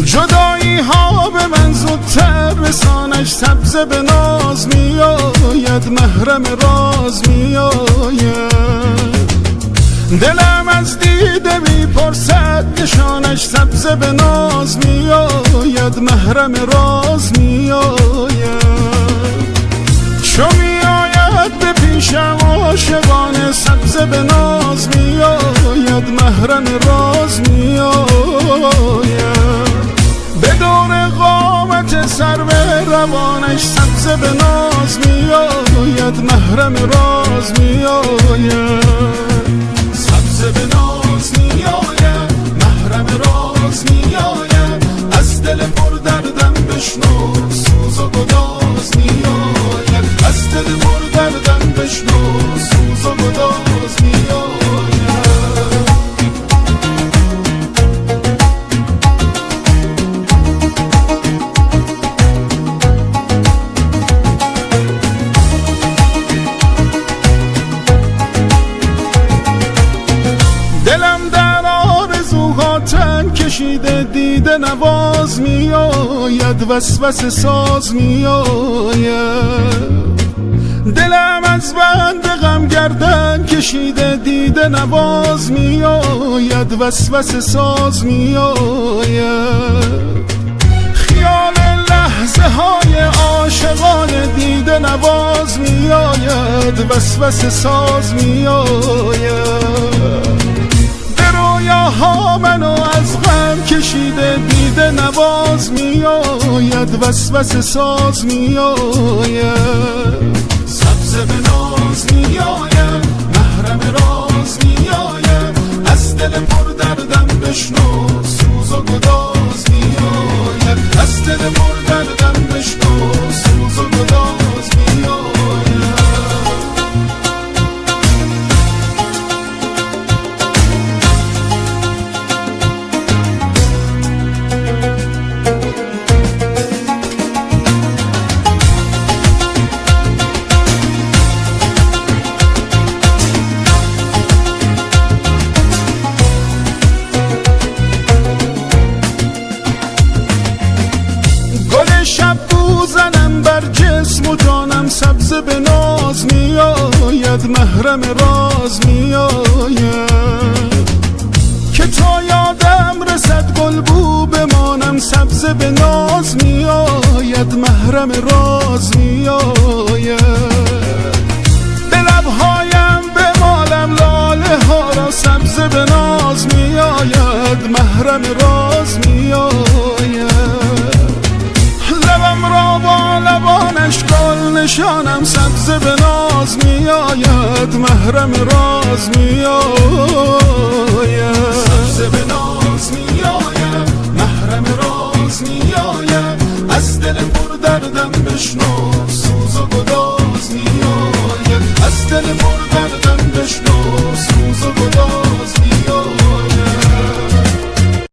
جدایی ها به من زودتر رسانش، سبزه به ناز میآید، محرم راز میآید. دلم از دیده میپرسد نشانش، سبزه به ناز میآید، محرم راز میآید. چو میآید به پیشم عاشقانه، سبزه به ناز میآید، محرم راز میآید. به دور قامت سرو روانش، سبزه به ناز میآید، محرم راز میآید. سبزه به ناز میآید، محرم راز میآید. از دل پر دردم بشنو، سوز و گداز میآید. از دل پر دردم بشنو، سوز و گداز میآید. دلم در آرزوها تن کشیده، دیده نواز میآید، وسوسه ساز میآید. دلم از بند غم گردن کشیده، دیده نواز میآید، وسوسه ساز میآید. خیال لحظه های عاشقانه، دیده نواز میآید، وسوسه ساز میآید. ها منو از غم کشیده، دیده نواز میآید، وسوسه ساز میآید. سبزه به ناز میآید، محرم راز میآید. از دل پر دردم بشنو، سوز و گداز میآید. از دل پر دردم بشنو، سوز و گداز میآید. شب بوزنم بر جسم و جانم، سبزه به ناز میآید، محرم راز میآید. که تا یادم رسد گل بو بمانم، سبزه به ناز میآید، محرم راز میآید. به لبهایم بمالم لاله ها را، سبزه به ناز میآید، محرم راز میآید. لبم را با لبانش گل نشانم، سبزه به ناز میآید، محرم راز میآید. سبزه به ناز میآید، محرم راز میآید. از دل پر دردم بشنو، سوز و گداز میآید. از دل پر دردم بشنو، سوز و گداز